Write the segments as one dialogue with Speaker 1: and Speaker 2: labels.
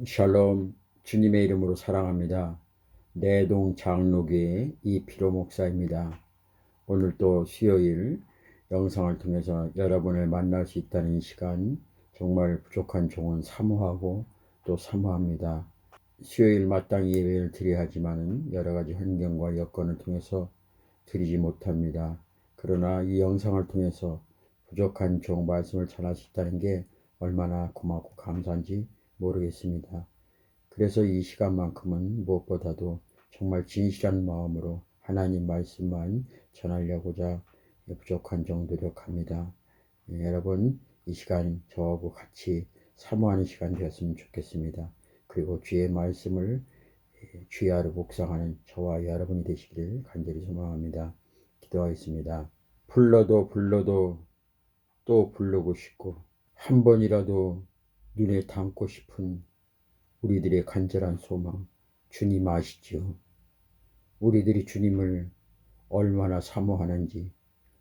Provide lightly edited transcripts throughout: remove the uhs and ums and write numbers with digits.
Speaker 1: 샬롬, 주님의 이름으로 사랑합니다. 내동 장로교의 이필호 목사입니다. 오늘 또 수요일 영상을 통해서 여러분을 만날 수 있다는 이 시간, 정말 부족한 종은 사모하고 또 사모합니다. 수요일 마땅히 예배를 드려야 하지만 여러 가지 환경과 여건을 통해서 드리지 못합니다. 그러나 이 영상을 통해서 부족한 종 말씀을 전할 수 있다는 게 얼마나 고맙고 감사한지 모르겠습니다. 그래서 이 시간만큼은 무엇보다도 정말 진실한 마음으로 하나님 말씀만 전하려고자 부족한 종 노력합니다. 여러분, 이 시간 저하고 같이 사모하는 시간 되었으면 좋겠습니다. 그리고 주의 말씀을 주야로 묵상하는 저와 여러분이 되시기를 간절히 소망합니다. 기도하겠습니다. 불러도 불러도 또 부르고 싶고 한 번이라도 눈에 담고 싶은 우리들의 간절한 소망, 주님 아시지요? 우리들이 주님을 얼마나 사모하는지,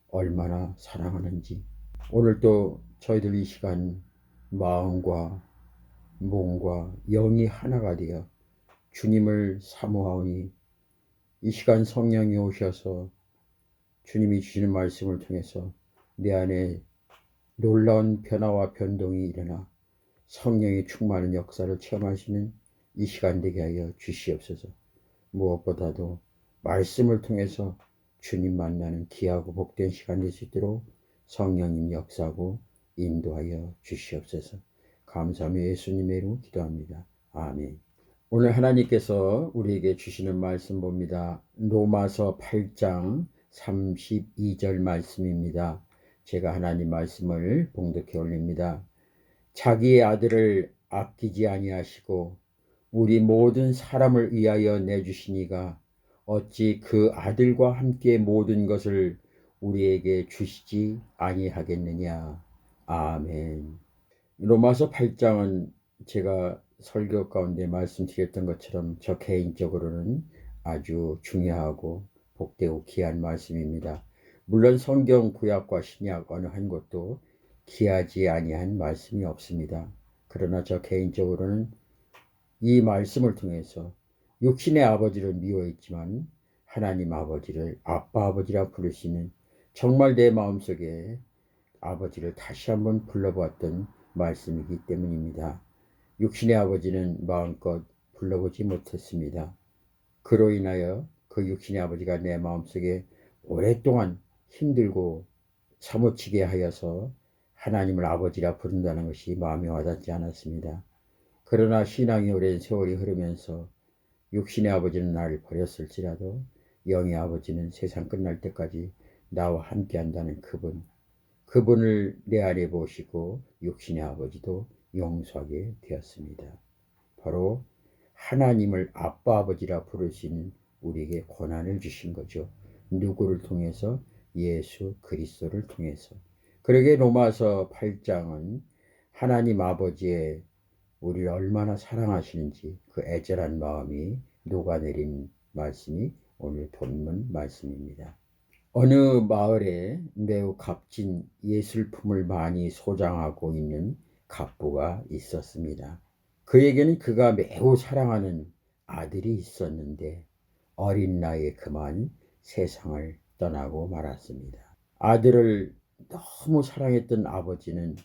Speaker 1: 얼마나 사랑하는지. 오늘도 저희들 이 시간 마음과 몸과 영이 하나가 되어 주님을 사모하오니 이 시간 성령이 오셔서 주님이 주시는 말씀을 통해서 내 안에 놀라운 변화와 변동이 일어나 성령이 충만한 역사를 체험하시는 이 시간 되게 하여 주시옵소서. 무엇보다도 말씀을 통해서 주님 만나는 귀하고 복된 시간 될 수 있도록 성령님 역사하고 인도하여 주시옵소서. 감사하며 예수님의 이름으로 기도합니다. 아멘. 오늘 하나님께서 우리에게 주시는 말씀 봅니다. 로마서 8장 32절 말씀입니다. 제가 하나님 말씀을 봉독해 올립니다. 자기의 아들을 아끼지 아니하시고 우리 모든 사람을 위하여 내주시니가 어찌 그 아들과 함께 모든 것을 우리에게 주시지 아니하겠느냐. 아멘. 로마서 8장은 제가 설교 가운데 말씀드렸던 것처럼 저 개인적으로는 아주 중요하고 복되고 귀한 말씀입니다. 물론 성경 구약과 신약 어느 한 곳도 귀하지 아니한 말씀이 없습니다. 그러나 저 개인적으로는 이 말씀을 통해서 육신의 아버지를 미워했지만 하나님 아버지를 아빠 아버지라 부르시는 정말 내 마음속에 아버지를 다시 한번 불러보았던 말씀이기 때문입니다. 육신의 아버지는 마음껏 불러보지 못했습니다. 그로 인하여 그 육신의 아버지가 내 마음속에 오랫동안 힘들고 사무치게 하여서 하나님을 아버지라 부른다는 것이 마음에 와닿지 않았습니다. 그러나 신앙이 오랜 세월이 흐르면서 육신의 아버지는 나를 버렸을지라도 영의 아버지는 세상 끝날 때까지 나와 함께 한다는 그분을 내 안에 보시고 육신의 아버지도 용서하게 되었습니다. 바로 하나님을 아빠 아버지라 부르시는 우리에게 권한을 주신 거죠. 누구를 통해서? 예수 그리스도를 통해서. 그러게 로마서 8장은 하나님 아버지의 우리를 얼마나 사랑하시는지 그 애절한 마음이 녹아내린 말씀이 오늘 본문 말씀입니다. 어느 마을에 매우 값진 예술품을 많이 소장하고 있는 갑부가 있었습니다. 그에게는 그가 매우 사랑하는 아들이 있었는데 어린 나이에 그만 세상을 떠나고 말았습니다. 아들을 너무 사랑했던 아버지는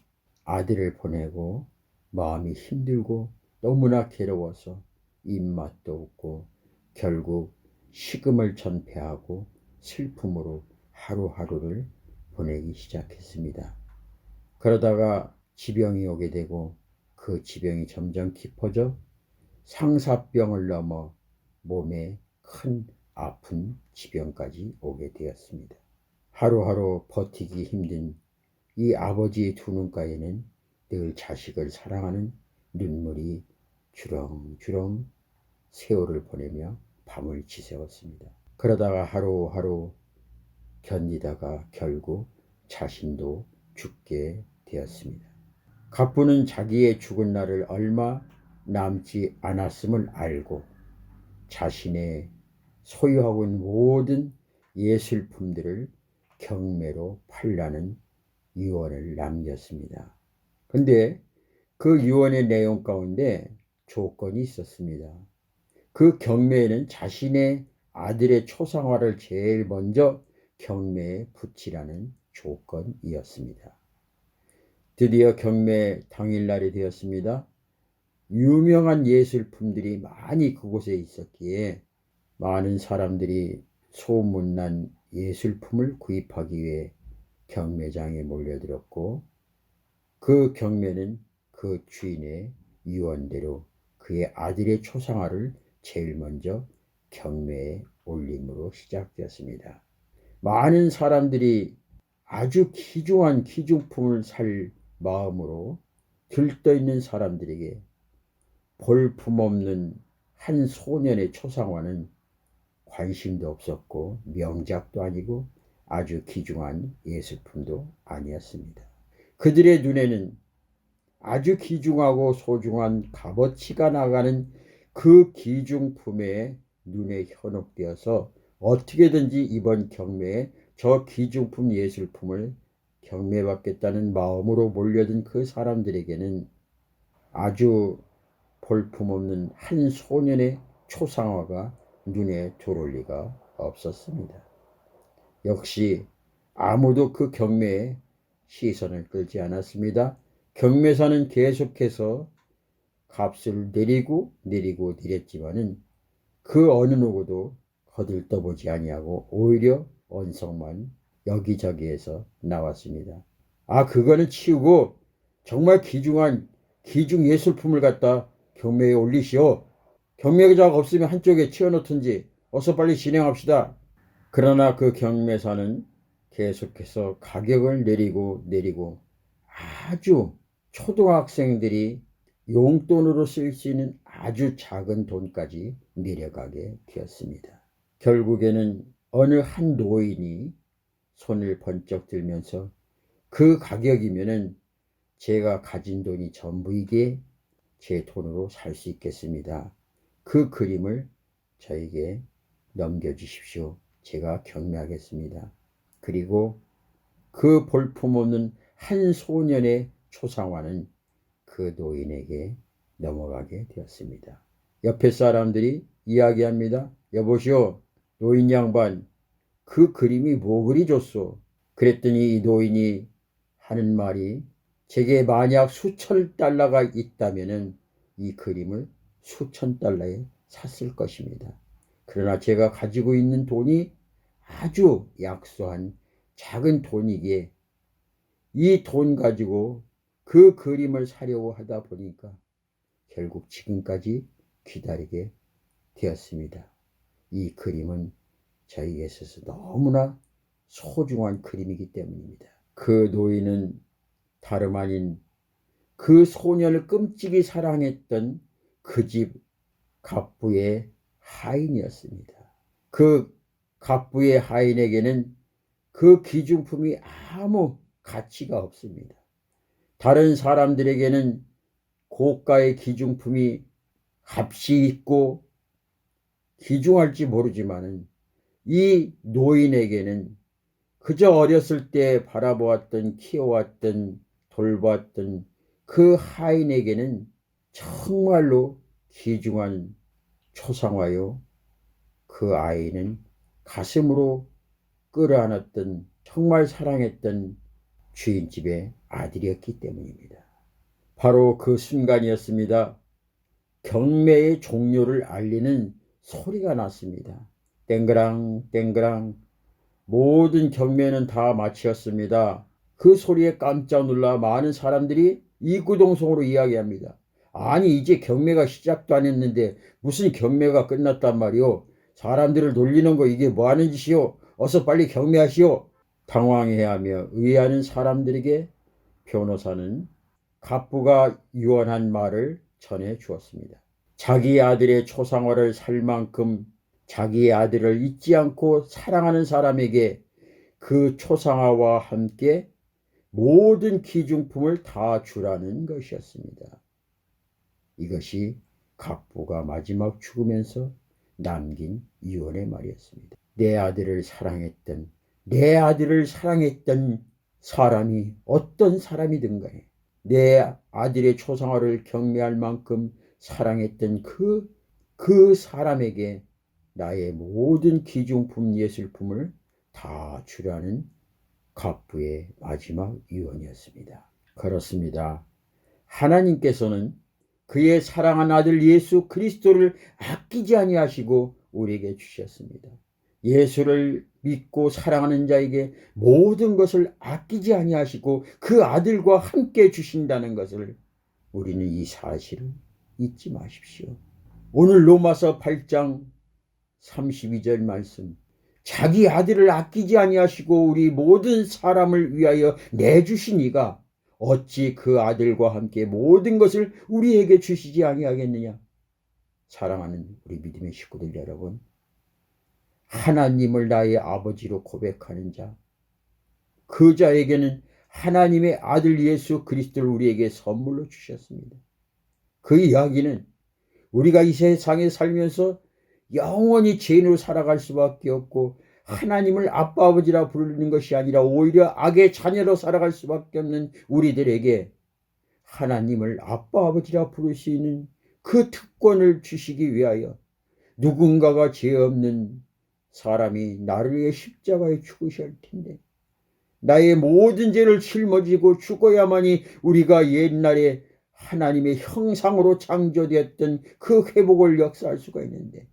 Speaker 1: 아들을 보내고 마음이 힘들고 너무나 괴로워서 입맛도 없고 결국 식음을 전폐하고 슬픔으로 하루하루를 보내기 시작했습니다. 그러다가 지병이 오게 되고 그 지병이 점점 깊어져 상사병을 넘어 몸에 큰 아픈 지병까지 오게 되었습니다. 하루하루 버티기 힘든 이 아버지의 두 눈가에는 늘 자식을 사랑하는 눈물이 주렁주렁 세월을 보내며 밤을 지새웠습니다. 그러다가 하루하루 견디다가 결국 자신도 죽게 되었습니다. 갑부는 자기의 죽은 날을 얼마 남지 않았음을 알고 자신의 소유하고 있는 모든 예술품들을 경매로 팔라는 유언을 남겼습니다. 근데 그 유언의 내용 가운데 조건이 있었습니다. 그 경매에는 자신의 아들의 초상화를 제일 먼저 경매에 붙이라는 조건이었습니다. 드디어 경매 당일날이 되었습니다. 유명한 예술품들이 많이 그곳에 있었기에 많은 사람들이 소문난 예술품을 구입하기 위해 경매장에 몰려들었고, 그 경매는 그 주인의 유언대로 그의 아들의 초상화를 제일 먼저 경매에 올림으로 시작되었습니다. 많은 사람들이 아주 귀중한 귀중품을 살 마음으로 들떠있는 사람들에게 볼품없는 한 소년의 초상화는 관심도 없었고 명작도 아니고 아주 귀중한 예술품도 아니었습니다. 그들의 눈에는 아주 귀중하고 소중한 값어치가 나가는 그 귀중품에 눈에 현혹되어서 어떻게든지 이번 경매에 저 귀중품 예술품을 경매받겠다는 마음으로 몰려든 그 사람들에게는 아주 볼품없는 한 소년의 초상화가 눈에 들어올 리가 없었습니다. 역시 아무도 그 경매에 시선을 끌지 않았습니다. 경매사는 계속해서 값을 내리고 내렸지만은 그 어느 누구도 거들떠보지 아니하고 오히려 언성만 여기저기에서 나왔습니다. 그거는 치우고 정말 귀중한 귀중 예술품을 갖다 경매에 올리시오. 경매자가 없으면 한쪽에 치워놓든지 어서 빨리 진행합시다. 그러나 그 경매사는 계속해서 가격을 내리고 아주 초등학생들이 용돈으로 쓸 수 있는 아주 작은 돈까지 내려가게 되었습니다. 결국에는 어느 한 노인이 손을 번쩍 들면서 그 가격이면은 제가 가진 돈이 전부이기에 제 돈으로 살 수 있겠습니다. 그 그림을 저에게 넘겨주십시오. 제가 경매하겠습니다. 그리고 그 볼품없는 한 소년의 초상화는 그 노인에게 넘어가게 되었습니다. 옆에 사람들이 이야기합니다. 여보시오, 노인 양반, 그 그림이 뭐 그리 좋소? 그랬더니 이 노인이 하는 말이, 제게 만약 수천 달러가 있다면 이 그림을 수천 달러에 샀을 것입니다. 그러나 제가 가지고 있는 돈이 아주 약소한 작은 돈이기에 이 돈 가지고 그 그림을 사려고 하다 보니까 결국 지금까지 기다리게 되었습니다. 이 그림은 저에게 있어서 너무나 소중한 그림이기 때문입니다. 그 노인은 다름 아닌 그 소년을 끔찍이 사랑했던 그 집 갑부의 하인이었습니다. 그 갑부의 하인에게는 그 귀중품이 아무 가치가 없습니다. 다른 사람들에게는 고가의 귀중품이 값이 있고 귀중할지 모르지만은 이 노인에게는 그저 어렸을 때 바라보았던, 키워왔던, 돌보았던 그 하인에게는 정말로 귀중한 초상화요. 그 아이는 가슴으로 끌어안았던, 정말 사랑했던 주인집의 아들이었기 때문입니다. 바로 그 순간이었습니다. 경매의 종료를 알리는 소리가 났습니다. 땡그랑 땡그랑. 모든 경매는 다 마치었습니다. 그 소리에 깜짝 놀라 많은 사람들이 이구동성으로 이야기합니다. 아니, 이제 경매가 시작도 안 했는데 무슨 경매가 끝났단 말이오? 사람들을 놀리는 거 이게 뭐 하는 짓이오? 어서 빨리 경매하시오. 당황해하며 의아한 사람들에게 변호사는 갑부가 유언한 말을 전해 주었습니다. 자기 아들의 초상화를 살 만큼 자기의 아들을 잊지 않고 사랑하는 사람에게 그 초상화와 함께 모든 귀중품을 다 주라는 것이었습니다. 이것이 갑부가 마지막 죽으면서 남긴 유언의 말이었습니다. 내 아들을 사랑했던 사람이 어떤 사람이든 간에 내 아들의 초상화를 경매할 만큼 사랑했던 그 사람에게 나의 모든 기중품 예술품을 다 주라는 갑부의 마지막 유언이었습니다. 그렇습니다. 하나님께서는 그의 사랑한 아들 예수 그리스도를 아끼지 아니하시고 우리에게 주셨습니다. 예수를 믿고 사랑하는 자에게 모든 것을 아끼지 아니하시고 그 아들과 함께 주신다는 것을 우리는 이 사실을 잊지 마십시오. 오늘 로마서 8장 32절 말씀, 자기 아들을 아끼지 아니하시고 우리 모든 사람을 위하여 내주시니가 어찌 그 아들과 함께 모든 것을 우리에게 주시지 아니하겠느냐. 사랑하는 우리 믿음의 식구들 여러분, 하나님을 나의 아버지로 고백하는 자, 그 자에게는 하나님의 아들 예수 그리스도를 우리에게 선물로 주셨습니다. 그 이야기는 우리가 이 세상에 살면서 영원히 죄인으로 살아갈 수밖에 없고 하나님을 아빠 아버지라 부르는 것이 아니라 오히려 악의 자녀로 살아갈 수밖에 없는 우리들에게 하나님을 아빠 아버지라 부를 수 있는 그 특권을 주시기 위하여 누군가가 죄 없는 사람이 나를 위해 십자가에 죽으실 텐데 나의 모든 죄를 짊어지고 죽어야만이 우리가 옛날에 하나님의 형상으로 창조되었던 그 회복을 역사할 수가 있는데,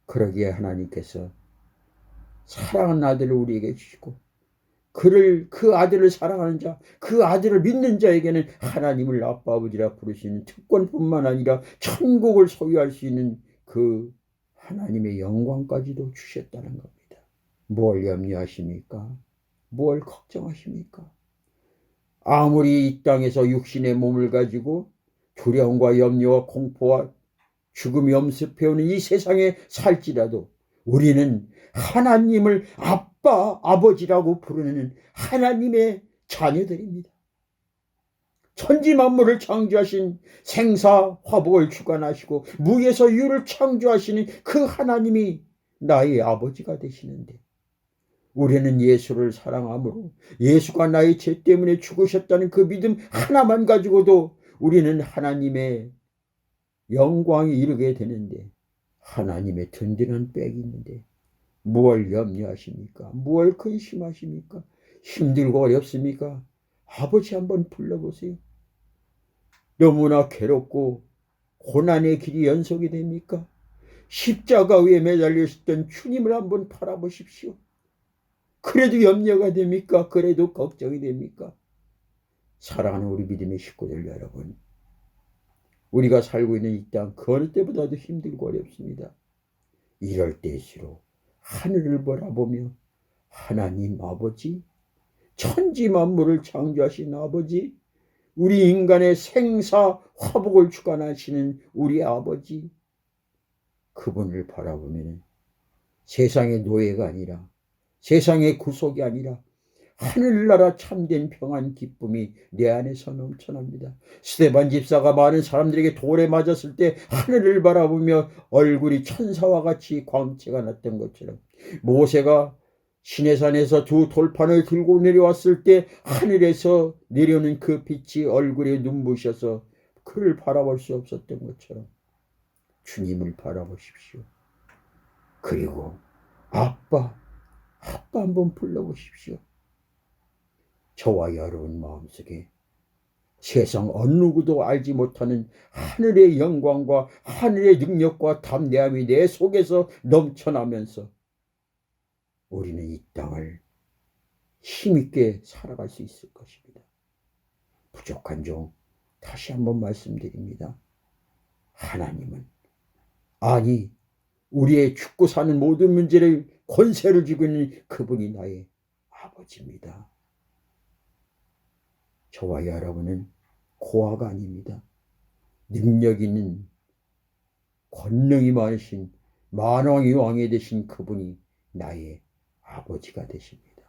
Speaker 1: 그러기에 하나님께서 사랑하는 아들을 우리에게 주시고 그 아들을 사랑하는 자, 그 아들을 믿는 자에게는 하나님을 아빠 아버지라 부르시는 특권뿐만 아니라 천국을 소유할 수 있는 그 하나님의 영광까지도 주셨다는 겁니다. 뭘 염려하십니까? 뭘 걱정하십니까? 아무리 이 땅에서 육신의 몸을 가지고 두려움과 염려와 공포와 죽음이 엄습해오는 이 세상에 살지라도 우리는 하나님을 아빠, 아버지라고 부르는 하나님의 자녀들입니다. 천지 만물을 창조하신 생사 화복을 주관하시고 무에서 유를 창조하시는 그 하나님이 나의 아버지가 되시는데, 우리는 예수를 사랑함으로 예수가 나의 죄 때문에 죽으셨다는 그 믿음 하나만 가지고도 우리는 하나님의 영광에 이르게 되는데, 하나님의 든든한 백이 있는데 무엇 염려하십니까? 무엇 근심하십니까? 힘들고 어렵습니까? 아버지 한번 불러보세요. 너무나 괴롭고 고난의 길이 연속이 됩니까? 십자가 위에 매달려 있던 주님을 한번 바라보십시오. 그래도 염려가 됩니까? 그래도 걱정이 됩니까? 사랑하는 우리 믿음의 식구들 여러분, 우리가 살고 있는 이 땅 그 어느 때보다도 힘들고 어렵습니다. 이럴 때일수록 하늘을 바라보며 하나님 아버지, 천지 만물을 창조하신 아버지, 우리 인간의 생사 화복을 주관하시는 우리 아버지, 그분을 바라보면 세상의 노예가 아니라, 세상의 구속이 아니라 하늘나라 참된 평안 기쁨이 내 안에서 넘쳐납니다. 스데반 집사가 많은 사람들에게 돌에 맞았을 때 하늘을 바라보며 얼굴이 천사와 같이 광채가 났던 것처럼, 모세가 시내산에서 두 돌판을 들고 내려왔을 때 하늘에서 내려오는 그 빛이 얼굴에 눈부셔서 그를 바라볼 수 없었던 것처럼 주님을 바라보십시오. 그리고 아빠 한번 불러보십시오. 저와 여러분 마음속에 세상 어느 누구도 알지 못하는 하늘의 영광과 하늘의 능력과 담대함이 내 속에서 넘쳐나면서 우리는 이 땅을 힘있게 살아갈 수 있을 것입니다. 부족한 종 다시 한번 말씀드립니다. 하나님은, 아니 우리의 죽고 사는 모든 문제를 권세를 쥐고 있는 그분이 나의 아버지입니다. 저와 여러분은 고아가 아닙니다. 능력 있는, 권능이 많으신, 만왕의 왕이 되신 그분이 나의 아버지가 되십니다.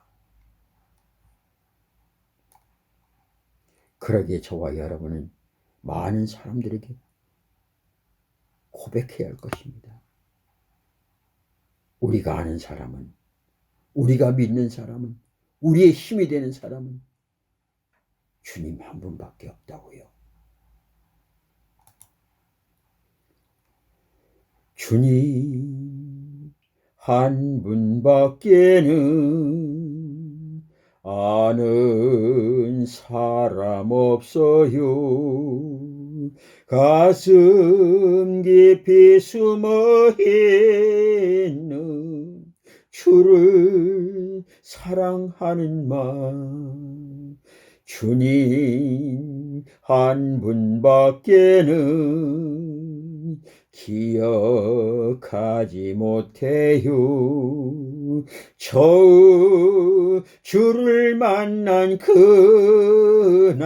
Speaker 1: 그러기에 저와 여러분은 많은 사람들에게 고백해야 할 것입니다. 우리가 아는 사람은, 우리가 믿는 사람은, 우리의 힘이 되는 사람은 주님 한 분밖에 없다고요. 주님 한 분밖에는 아는 사람 없어요. 가슴 깊이 숨어 있는 주를 사랑하는 마음, 주님 한 분밖에는 기억하지 못해요. 저 주를 만난 그날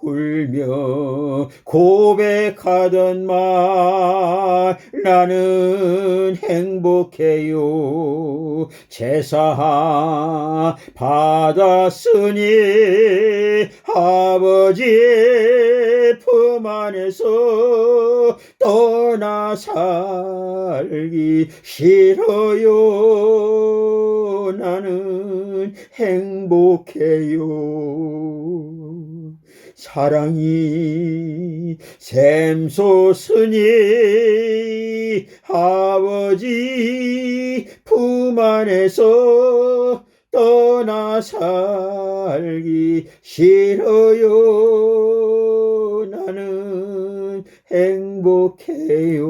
Speaker 1: 울며 고백하던 말, 나는 행복해요. 제사 받았으니 아버지의 품 안에서 떠나 살기 싫어요. 나는 행복해요. 사랑이 샘솟으니 아버지 품 안에서 떠나 살기 싫어요. 나는 행복해요.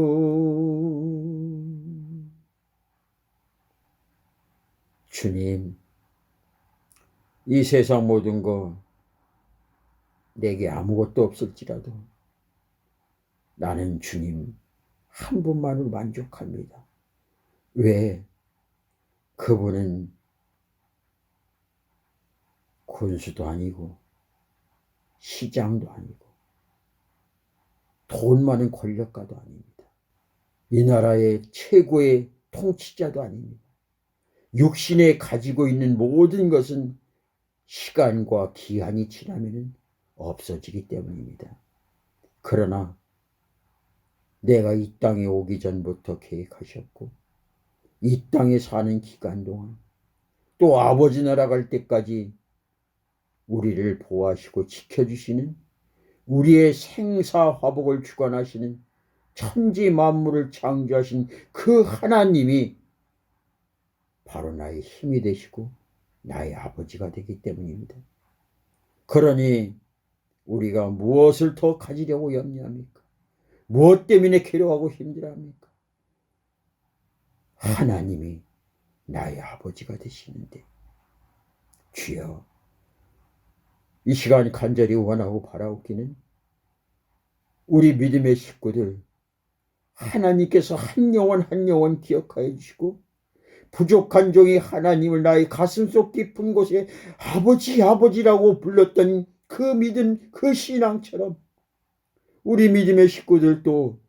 Speaker 1: 주님, 이 세상 모든 거 내게 아무것도 없을지라도 나는 주님 한 분만으로 만족합니다. 왜? 그분은 군수도 아니고 시장도 아니고 돈 많은 권력가도 아닙니다. 이 나라의 최고의 통치자도 아닙니다. 육신에 가지고 있는 모든 것은 시간과 기한이 지나면 없어지기 때문입니다. 그러나 내가 이 땅에 오기 전부터 계획하셨고 이 땅에 사는 기간 동안 또 아버지 나라 갈 때까지 우리를 보호하시고 지켜주시는, 우리의 생사화복을 주관하시는 천지 만물을 창조하신 그 하나님이 바로 나의 힘이 되시고 나의 아버지가 되기 때문입니다. 그러니 우리가 무엇을 더 가지려고 염려합니까? 무엇 때문에 괴로워하고 힘들어합니까? 하나님이 나의 아버지가 되시는데, 주여, 이 시간 간절히 원하고 바라옵기는 우리 믿음의 식구들 하나님께서 한 영혼 한 영혼 기억하여 주시고 부족한 종이 하나님을 나의 가슴속 깊은 곳에 아버지 아버지라고 불렀던 그 믿음, 그 신앙처럼 우리 믿음의 식구들도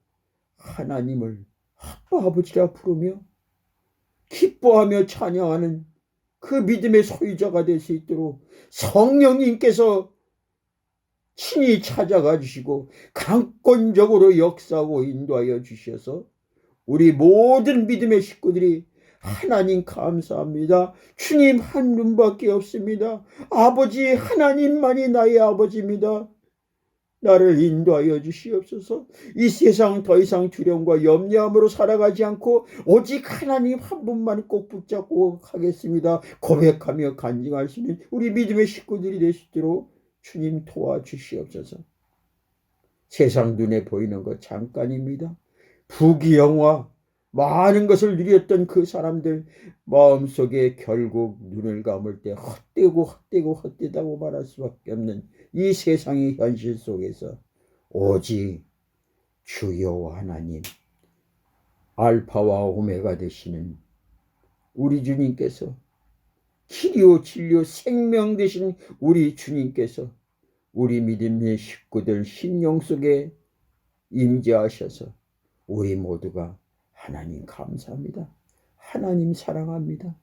Speaker 1: 하나님을 아빠 아버지라 부르며 기뻐하며 찬양하는 그 믿음의 소유자가 될 수 있도록 성령님께서 친히 찾아가 주시고 강권적으로 역사하고 인도하여 주셔서 우리 모든 믿음의 식구들이 하나님 감사합니다. 주님 한 분밖에 없습니다. 아버지 하나님만이 나의 아버지입니다. 나를 인도하여 주시옵소서. 이 세상 더 이상 두려움과 염려함으로 살아가지 않고 오직 하나님 한 분만 꼭 붙잡고 가겠습니다. 고백하며 간증하시는 우리 믿음의 식구들이 되시도록 주님 도와주시옵소서. 세상 눈에 보이는 것 잠깐입니다. 부귀영화 많은 것을 누렸던 그 사람들 마음속에 결국 눈을 감을 때 헛되다고 말할 수밖에 없는 이 세상의 현실 속에서 오직 주 여호와 하나님 알파와 오메가 되시는 우리 주님께서 길이요 진리요 생명 되신 우리 주님께서 우리 믿음의 식구들 심령 속에 임재하셔서 우리 모두가 하나님 감사합니다. 하나님 사랑합니다.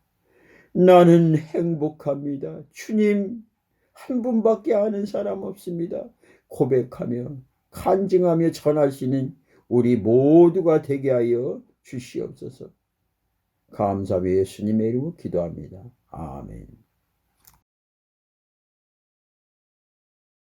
Speaker 1: 나는 행복합니다. 주님 한 분밖에 아는 사람 없습니다. 고백하며 간증하며 전할 수 있는 우리 모두가 되게 하여 주시옵소서. 감사히 예수님의 이름으로 기도합니다. 아멘.